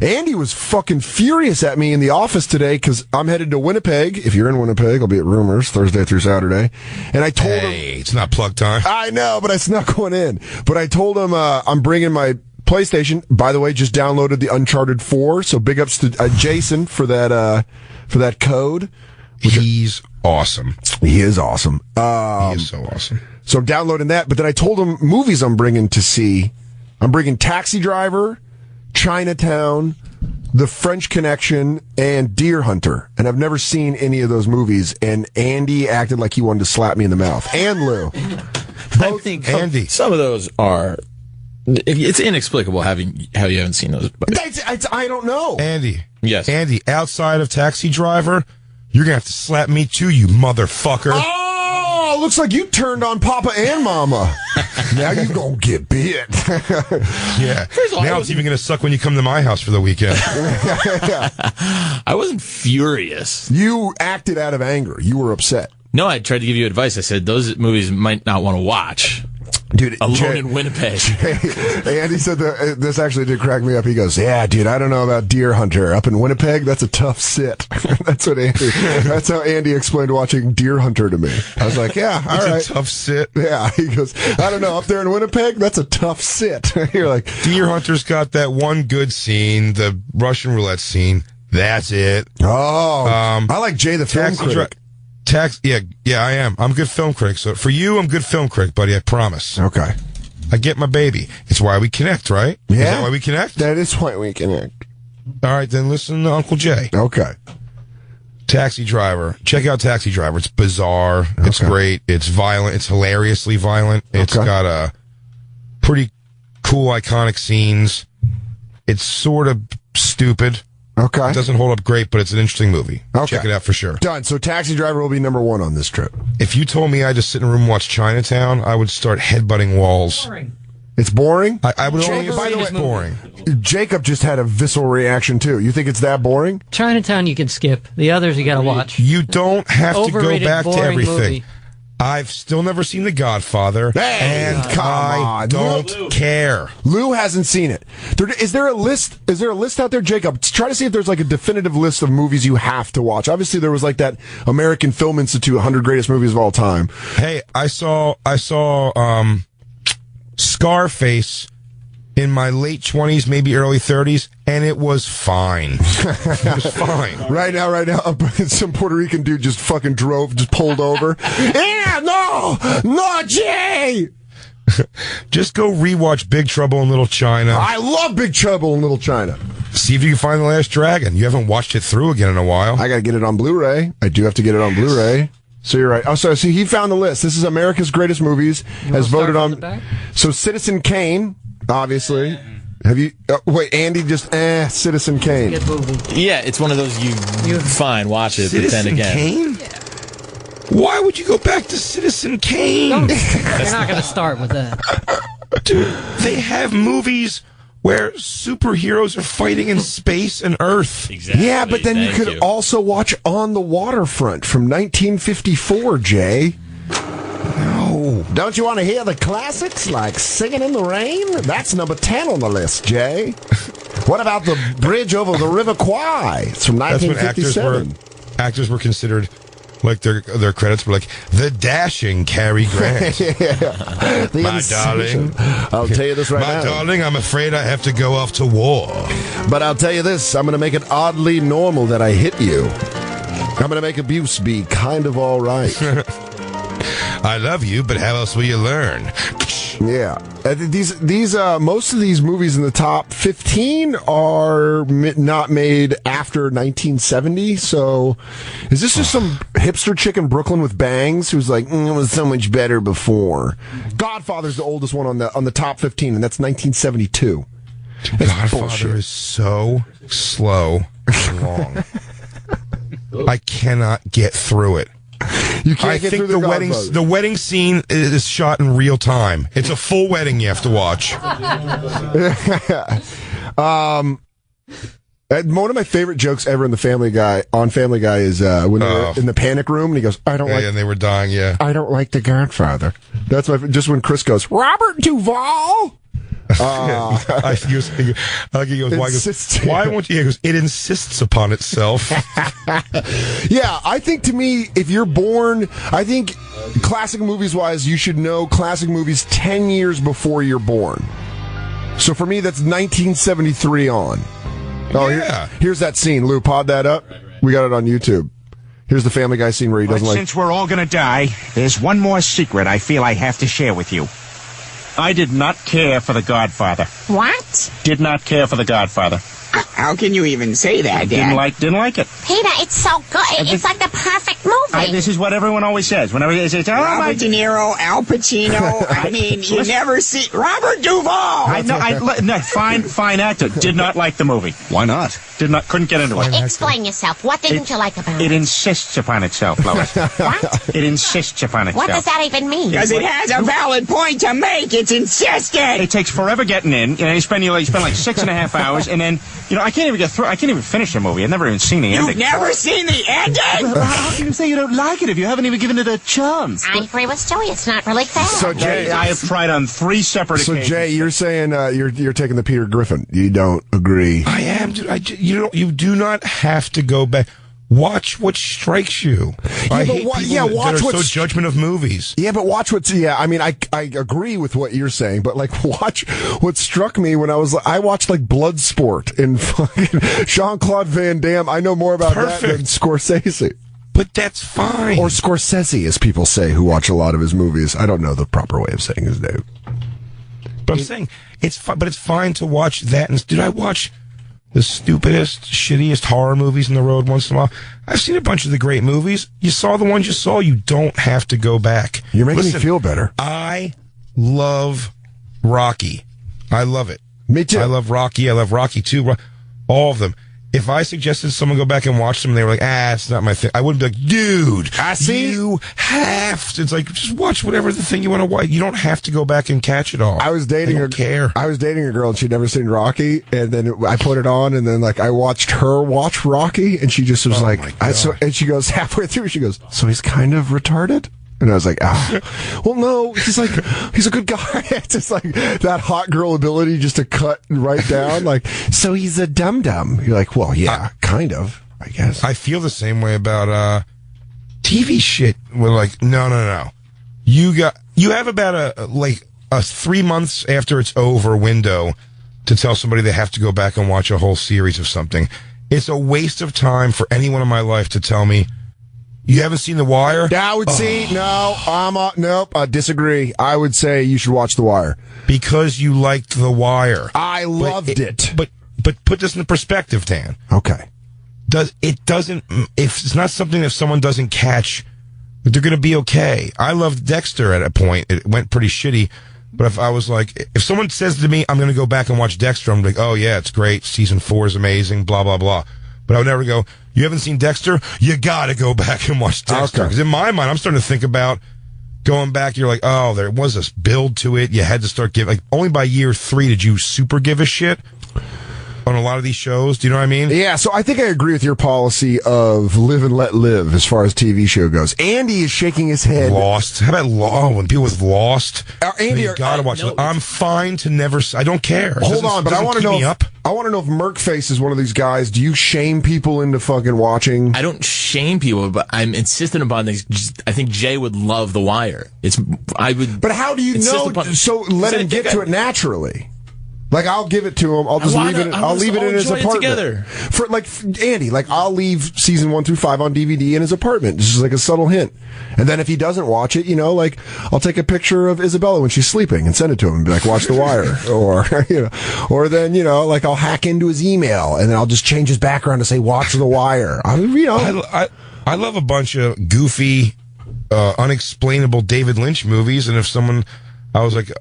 Andy was fucking furious at me in the office today because I'm headed to Winnipeg. If you're in Winnipeg, I'll be at Rumors Thursday through Saturday. And I told him... it's not plug time. I know, but I snuck one in. But I told him I'm bringing my PlayStation. By the way, just downloaded the Uncharted 4, so big ups to Jason for that code. He's awesome. He is awesome. He is so awesome. So I'm downloading that, but then I told him movies I'm bringing to see. I'm bringing Taxi Driver, Chinatown, The French Connection, and Deer Hunter. And I've never seen any of those movies, and Andy acted like he wanted to slap me in the mouth. And Lou. I think Andy. Some of those are... It's inexplicable how you haven't seen those. But I don't know. Andy. Yes. Andy, outside of Taxi Driver, you're going to have to slap me too, you motherfucker. Oh, looks like you turned on Papa and Mama. Now you gonna get bit. Yeah. Now it's even going to suck when you come to my house for the weekend. I wasn't furious. You acted out of anger. You were upset. No, I tried to give you advice. I said those movies might not want to watch. Dude, Alone in Winnipeg. Andy said that this actually did crack me up. He goes, "Yeah, dude, I don't know about Deer Hunter up in Winnipeg. That's a tough sit." That's how Andy explained watching Deer Hunter to me. I was like, "Yeah, all right, a tough sit." Yeah, he goes, "I don't know, up there in Winnipeg, that's a tough sit." You're like, Deer Hunter's got that one good scene, the Russian roulette scene. That's it. Oh, I like Jay the film critic. Yeah, I am. I'm a good film critic. So for you, I'm a good film critic, buddy. I promise. Okay. I get my baby. It's why we connect, right? Yeah. Is that why we connect? That is why we connect. All right, then listen to Uncle Jay. Okay. Taxi Driver. Check out Taxi Driver. It's bizarre. It's great. It's violent. It's hilariously violent. It's got a pretty cool, iconic scenes. It's sort of stupid. Okay. It doesn't hold up great, but it's an interesting movie. Okay. Check it out for sure. Done. So Taxi Driver will be number 1 on this trip. If you told me I just sit in a room and watch Chinatown, I would start headbutting walls. Boring. It's boring? I would only assume it's boring. Jacob just had a visceral reaction, too. You think it's that boring? Chinatown you can skip. The others you gotta watch. You don't have to go Overrated, back to boring everything. movie. I've still never seen The Godfather, and come I on. don't care. Lou hasn't seen it. Is there a list? Is there a list out there, Jacob? Try to see if there's like a definitive list of movies you have to watch. Obviously, there was like that American Film Institute 100 greatest movies of all time. Hey, I saw Scarface in my late 20s, maybe early 30s, and it was fine. It was fine. Right now, some Puerto Rican dude just fucking just pulled over. Yeah, no, Jay! Just go rewatch Big Trouble in Little China. I love Big Trouble in Little China. See if you can find The Last Dragon. You haven't watched it through again in a while. I gotta get it on Blu-ray. I do have to get it on Blu-ray. So you're right. Oh, so he found the list. This is America's Greatest Movies. Has voted on. So Citizen Kane, obviously. Have you? Wait, Andy just Citizen Kane. Good movie. Yeah, it's one of those you fine, watch it, but then again. Kane? Yeah. Why would you go back to Citizen Kane? You're not going to start with that. Dude, they have movies where superheroes are fighting in space and Earth. Exactly. Yeah, but then you could also watch On the Waterfront from 1954, Jay. No. Don't you want to hear the classics like Singing in the Rain? That's number 10 on the list, Jay. What about The Bridge Over the River Kwai? It's from 1957. That's when actors were considered... Like their credits were like the dashing Cary Grant. Yeah. My darling, I'll tell you this right now. My darling, I'm afraid I have to go off to war. But I'll tell you this: I'm going to make it oddly normal that I hit you. I'm going to make abuse be kind of all right. I love you, but how else will you learn? Yeah, these most of these movies in the top 15 are not made after 1970. So, is this just some hipster chick in Brooklyn with bangs who's like, it was so much better before? Godfather's the oldest one on the top 15, and that's 1972. That's Godfather bullshit. is so slow and long. I cannot get through it. You can't I get think through the wedding scene is shot in real time. It's a full wedding you have to watch. One of my favorite jokes ever in Family Guy is when they were in the panic room and he goes, "I don't like." And they were dying. Yeah, I don't like The Godfather. That's just when Chris goes, "Robert Duvall." I like he goes, why won't you? He goes, it insists upon itself. Yeah, I think to me, if you're born, I think classic movies wise, you should know classic movies 10 years before you're born. So for me, that's 1973 on. Oh, yeah. Here's that scene. Lou, pod that up. We got it on YouTube. Here's the Family Guy scene where he doesn't Since we're all gonna die, there's one more secret I feel I have to share with you. I did not care for The Godfather. What? Did not care for The Godfather. How can you even say that, Dad? Didn't like it. Peter, it's so good. It's like the perfect movie. This is what everyone always says. Whenever they say, Robert De Niro, Al Pacino. I mean, you never see Robert Duvall. I know. Fine actor. Did not like the movie. Why not? Couldn't get into it. Explain yourself. What didn't you like about it? It insists upon itself, Lois. What? It insists upon itself. What does that even mean? Because it has a valid point to make. It's insistent. It takes forever getting in. You spend like 6.5 hours, and then I can't even get through. I can't even finish the movie. I've never even seen the ending. You've never seen the ending? Well, how can you say you don't like it if you haven't even given it a chance? I agree with Joey. It's not really fair. So Jay, I have tried on 3 separate occasions. So Jay, you're saying you're taking the Peter Griffin. You don't agree? I am, dude. You do not have to go back. Watch what strikes you. I hate people that are so judgment of movies. Yeah, but watch what's. Yeah, I mean, I agree with what you're saying, but watch what struck me when I watched Bloodsport and fucking Jean-Claude Van Damme. I know more about that than Scorsese. But that's fine. Or Scorsese, as people say, who watch a lot of his movies. I don't know the proper way of saying his name. But I'm saying it's fine. But it's fine to watch that. And did I watch the stupidest, shittiest horror movies in the road once in a while? I've seen a bunch of the great movies. You saw the ones you saw. You don't have to go back. You're making me feel better. I love Rocky. I love it. Me too. I love Rocky. I love Rocky 2. All of them. If I suggested someone go back and watch them, and they were like, it's not my thing, I wouldn't be like, dude, you have to. It's like, just watch whatever the thing you want to watch. You don't have to go back and catch it all. I was dating a girl, and she'd never seen Rocky, and then I put it on, and then I watched her watch Rocky, and she just was and she goes halfway through, she goes, so he's kind of retarded? And I was like, well, no, he's a good guy. It's just that hot girl ability just to cut right down. So he's a dum-dum. You're like, well, yeah, kind of, I guess. I feel the same way about TV shit. We're no. You have about a 3 months after it's over window to tell somebody they have to go back and watch a whole series of something. It's a waste of time for anyone in my life to tell me, you haven't seen The Wire? I would see. No, nope. I disagree. I would say you should watch The Wire because you liked The Wire. I loved it. But put this in perspective, Dan. Okay. If it's not something that someone doesn't catch, they're going to be okay. I loved Dexter at a point. It went pretty shitty. But if I was if someone says to me, I'm going to go back and watch Dexter, I'm like, oh yeah, it's great. Season 4 is amazing. Blah blah blah. But I would never go, you haven't seen Dexter? You got to go back and watch Dexter. Because in my mind, I'm starting to think about going back. You're like, oh, there was a build to it. You had to start giving. Only by year 3 did you super give a shit on a lot of these shows. Do you know what I mean? Yeah, so I think I agree with your policy of live and let live as far as TV show goes. Andy is shaking his head. Lost. How about when people with Lost? Andy, you got to watch it. I'm fine to never. I don't care. Hold on, but I want to know. I want to know if Merkface is one of these guys. Do you shame people into fucking watching? I don't shame people, but I'm insistent upon things. I think Jay would love The Wire. But how do you know? So let him get to it naturally. I'll give it to him. I'll just leave it. I'll leave it in his apartment. Together. For Andy, I'll leave season 1 through 5 on DVD in his apartment. Just a subtle hint. And then if he doesn't watch it, I'll take a picture of Isabella when she's sleeping and send it to him and be like, watch The Wire. Or then, I'll hack into his email and then I'll just change his background to say, watch The Wire. I love a bunch of goofy, unexplainable David Lynch movies. And if someone, I was like,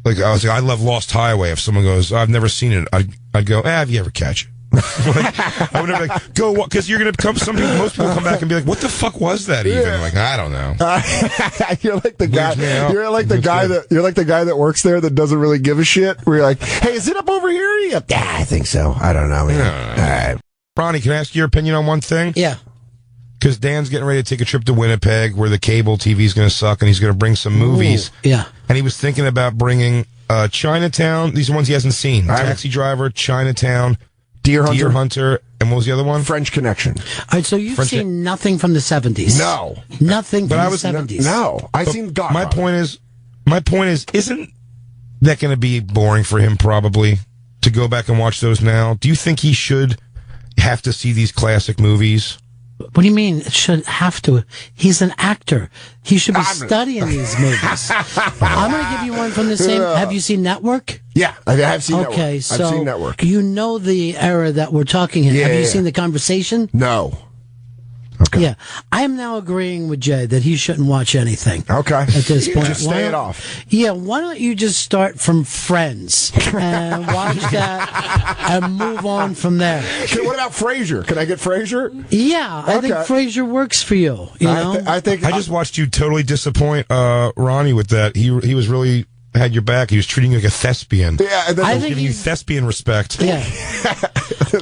I love Lost Highway. If someone goes, I've never seen it, I'd go, have you ever catch it? I would never go, because you're going to come, most people come back and be like, what the fuck was that even? I don't know. You're like the guy, you're like the guy that works there that doesn't really give a shit. Where you're like, hey, is it up over here? You're like, I think so. I don't know. All right. Ronnie, can I ask your opinion on one thing? Yeah. Because Dan's getting ready to take a trip to Winnipeg where the cable TV is going to suck and he's going to bring some movies. Yeah. And he was thinking about bringing Chinatown. These are ones he hasn't seen. Taxi Driver, Chinatown, Deer Hunter, and what was the other one? French Connection. All right, so you've seen nothing from the 70s? No. Nothing from the 70s? No. I've seen Godfather. My point is, isn't that going to be boring for him probably to go back and watch those now? Do you think he should have to see these classic movies? What do you mean it should have to? He's an actor. He should be studying these movies. I'm going to give you one from the same. Have you seen Network? Yeah, I have seen Network. Okay, so I've seen Network. You know the era that we're talking in. Have you seen The Conversation? No. Okay. Yeah, I am now agreeing with Jay that he shouldn't watch anything. Okay. At this point, Just stay it off. Yeah, why don't you just start from Friends and watch that and move on from there? Okay, what about Frasier? Can I get Frasier? Yeah, I think Frasier works for you. You know, I think I just watched you totally disappoint Ronnie with that. He was really had your back. He was treating you like a thespian. Yeah, I think giving you thespian respect. Yeah.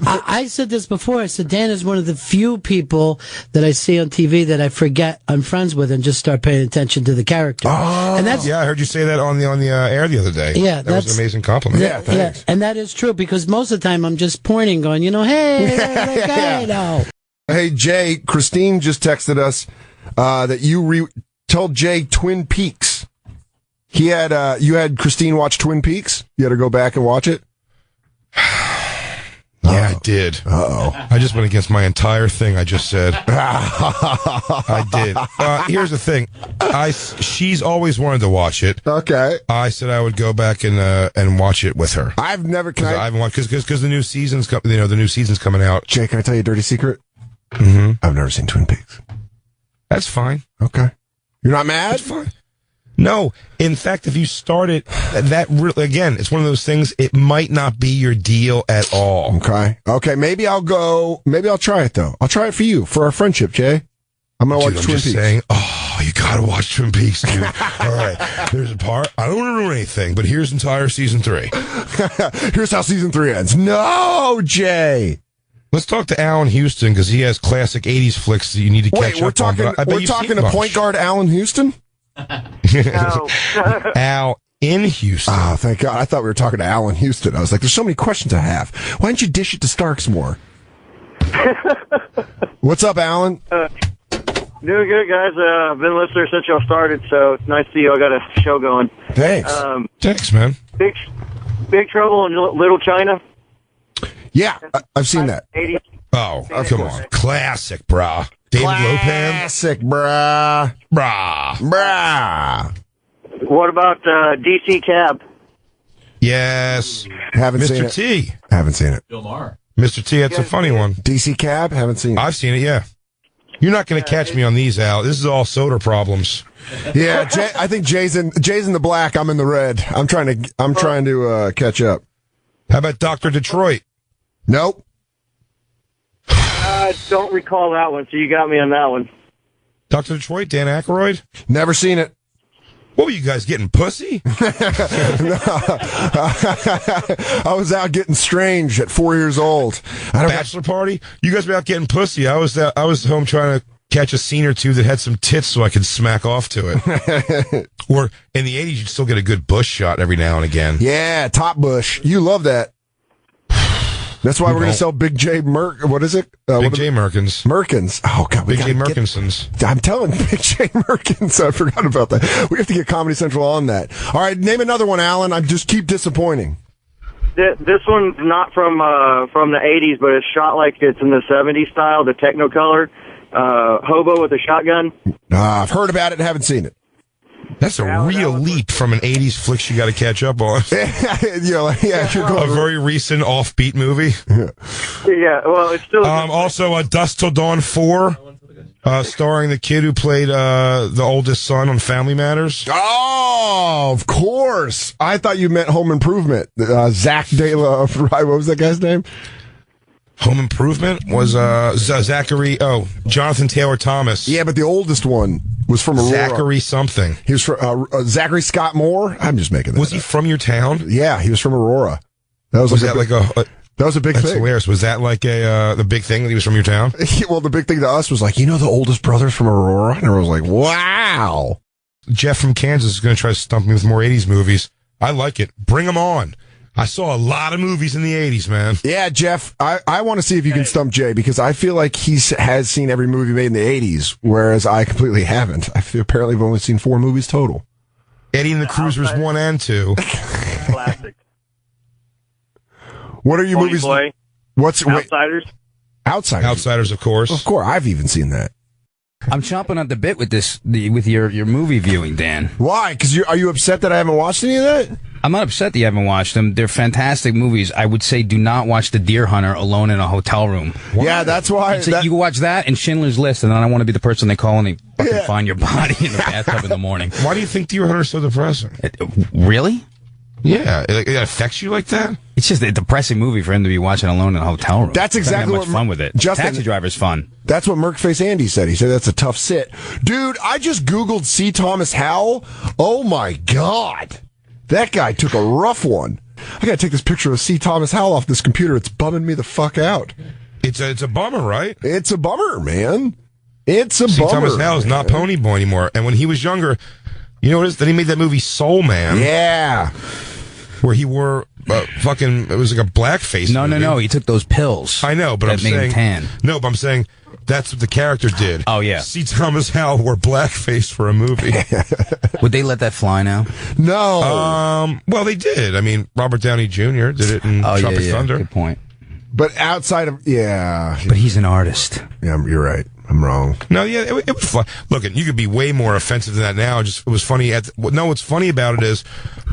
I said this before. I said Dan is one of the few people that I see on TV that I forget I'm friends with and just start paying attention to the character. Oh, and that's I heard you say that on the air the other day. Yeah, that was an amazing compliment. Yeah, thanks. Yeah, and that is true because most of the time I'm just pointing, going, hey, that guy now. Hey Jay, Christine just texted us that you told Jay Twin Peaks. You had Christine watch Twin Peaks. You had to go back and watch it. Yeah, I did. Uh-oh. I just went against my entire thing I just said. I did. Here's the thing. She's always wanted to watch it. Okay. I said I would go back and watch it with her. I've never. I haven't watched because the new season's the new season's coming out. Jay, can I tell you a dirty secret? Mm-hmm. I've never seen Twin Peaks. That's fine. Okay. You're not mad? That's fine. No, in fact, if you start it, again, it's one of those things, it might not be your deal at all. Okay, maybe I'll try it, though. I'll try it for you, for our friendship, Jay. I'm going to watch Twin Peaks. Saying, you got to watch Twin Peaks, dude. All right, there's a part, I don't want to ruin anything, but here's entire season 3. Here's how season 3 ends. No, Jay. Let's talk to Alan Houston, because he has classic 80s flicks that you need to catch up on. We're talking to point guard Alan Houston? Al in Houston. Oh, thank God. I thought we were talking to Alan Houston. I was like, there's so many questions I have. Why don't you dish it to Starks more? What's up, Alan? Doing good, guys. I've been a listener since y'all started, so it's nice to see y'all got a show going. Thanks. Thanks, man. Big Trouble in Little China. Yeah, I've seen that. 80s. Oh, come on. Classic, brah. David Lopan. Classic, brah. What about DC Cab? Yes. Haven't seen it. Mr. T. Haven't seen it. Bill Maher. Mr. T, that's a funny one. DC Cab? Haven't seen it. I've seen it, yeah. You're not going to catch me on these, Al. This is all soda problems. Yeah, I think Jay's in the black. I'm in the red. I'm trying to catch up. How about Dr. Detroit? Nope. I don't recall that one, so you got me on that one. Dr. Detroit, Dan Aykroyd? Never seen it. What were you guys getting, pussy? I was out getting strange at 4 years old. Bachelor party? You guys were out getting pussy. I was home trying to catch a scene or two that had some tits so I could smack off to it. Or in the 80s, you'd still get a good bush shot every now and again. Yeah, top bush. You love that. That's why we're going to sell Big J what is it? Big J Merkins. Merkins. Oh, God. Big J Merkinsons. I'm telling Big J Merkins. I forgot about that. We have to get Comedy Central on that. All right, name another one, Alan. I just keep disappointing. This one's not from the 80s, but it's shot like it's in the 70s style, the Technicolor. Hobo with a shotgun. I've heard about it and haven't seen it. That's a real leap from an 80s flick you got to catch up on. A very recent offbeat movie. Yeah, well, it's still... also, Dusk Till Dawn 4, starring the kid who played the oldest son on Family Matters. Oh, of course. I thought you meant Home Improvement. Zach De La... What was that guy's name? Home Improvement was Jonathan Taylor Thomas. Yeah, but the oldest one was from Aurora. Zachary something. He was from Zachary Scott Moore. I'm just making that. Was he from your town? Yeah, he was from Aurora. That was a big thing. That's hilarious. Was that like the big thing that he was from your town? Well, the big thing to us was like, the oldest brother's from Aurora, and I was like, wow. Jeff from Kansas is going to try to stump me with more 80s movies. I like it. Bring them on. I saw a lot of movies in the 80s, man. Yeah, Jeff, I want to see if you can stump Jay, because I feel like he has seen every movie made in the 80s, whereas I completely haven't. Apparently I've only seen 4 movies total. Eddie and the Cruisers 1 and 2. Classic. What are your Pony movies? Boy. What's Outsiders? Outsiders? Outsiders, of course. Of course, I've even seen that. I'm chomping at the bit with with your movie viewing, Dan. Why? Because are you upset that I haven't watched any of that? I'm not upset that you haven't watched them. They're fantastic movies. I would say do not watch The Deer Hunter alone in a hotel room. Yeah, that's why. You can watch that and Schindler's List, and then I want to be the person they call and they fucking find your body in the bathtub in the morning. Why do you think Deer Hunter is so depressing? Really? Yeah, it affects you like that? It's just a depressing movie for him to be watching alone in a hotel room. That's exactly what fun with it. Justin, Taxi Driver's fun. That's what Merkface Andy said. He said that's a tough sit. Dude, I just Googled C. Thomas Howell. Oh my God. That guy took a rough one. I gotta take this picture of C. Thomas Howell off this computer. It's bumming me the fuck out. It's a bummer, right? It's a bummer, man. It's a bummer. C. Thomas Howell is not Pony Boy anymore. And when he was younger, you know what it is? Then he made that movie Soul Man. Yeah. Where he wore it was like a blackface movie. No. He took those pills. I know, but I'm made him saying. tan. No, but I'm saying that's what the character did. Oh, yeah. C. Thomas Howell wore blackface for a movie. Would they let that fly now? No. Well, they did. I mean, Robert Downey Jr. did it in Tropic Thunder. Good point. But outside of, yeah. But he's an artist. Yeah, you're right. I'm wrong. No, yeah, it was fun. Look, you could be way more offensive than that now. It was funny. What's funny about it is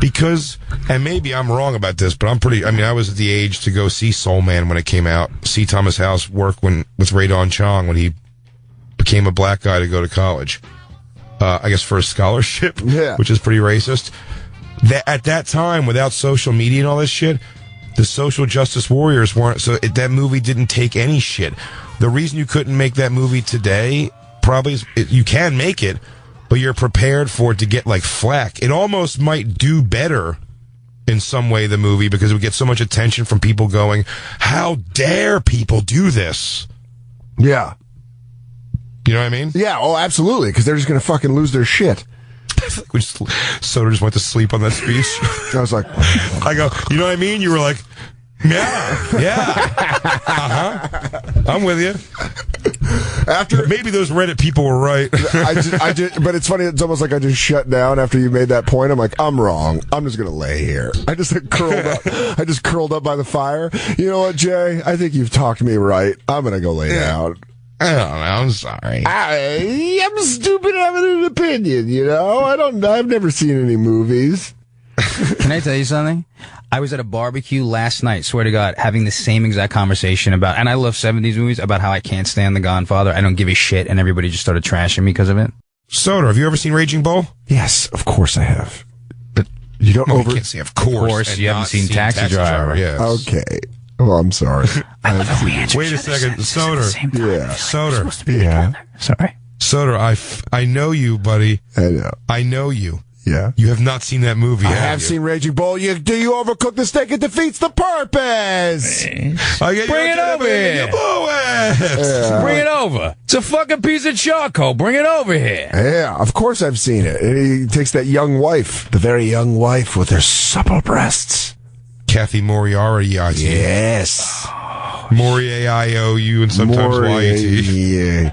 because, and maybe I'm wrong about this, but I was at the age to go see Soul Man when it came out. See Thomas Howell's work with Ray Don Chong when he became a black guy to go to college. I guess for a scholarship, which is pretty racist. At that time, without social media and all this shit, the social justice warriors weren't, so that movie didn't take any shit. The reason you couldn't make that movie today probably is you can make it, but you're prepared for it to get like flack. It almost might do better in some way, the movie, because it would get so much attention from people going, how dare people do this? Yeah. You know what I mean? Yeah, oh, absolutely, because they're just going to fucking lose their shit. Soda just went to sleep on that speech. I was like, I go, you know what I mean? You were like, yeah. I'm with you. After maybe those Reddit people were right. I just, but it's funny. It's almost like I just shut down after you made that point. I'm like, I'm wrong. I'm just gonna lay here. I just curled up. I just curled up by the fire. You know what, Jay? I think you've talked me right. I'm gonna go lay down. I don't know. I'm sorry. I'm stupid having an opinion. You know, I've never seen any movies. Can I tell you something? I was at a barbecue last night, swear to God, having the same exact conversation about, and I love 70s movies, about how I can't stand The Godfather. I don't give a shit, and everybody just started trashing me because of it. Soda, have you ever seen Raging Bull? Yes, of course I have. But you don't You can't say of course. You haven't seen Taxi Driver. Yes. Okay. Well, I'm sorry. I love how we answer Wait a second, Soda. Yeah. Soda. Yeah. Sorry. Soda, I know you, buddy. I know. I know you. Yeah. You have not seen that movie, I have have you? seen Raging Bull. Do you overcook the steak? It defeats the purpose. Bring it over here. Bring it over. It's a fucking piece of charcoal. Bring it over here. Yeah, of course I've seen it. And he takes that young wife, the very young wife with her supple breasts. Kathy Moriarty, I see. Yes. Moriarty, and sometimes Y-E-T. Yeah.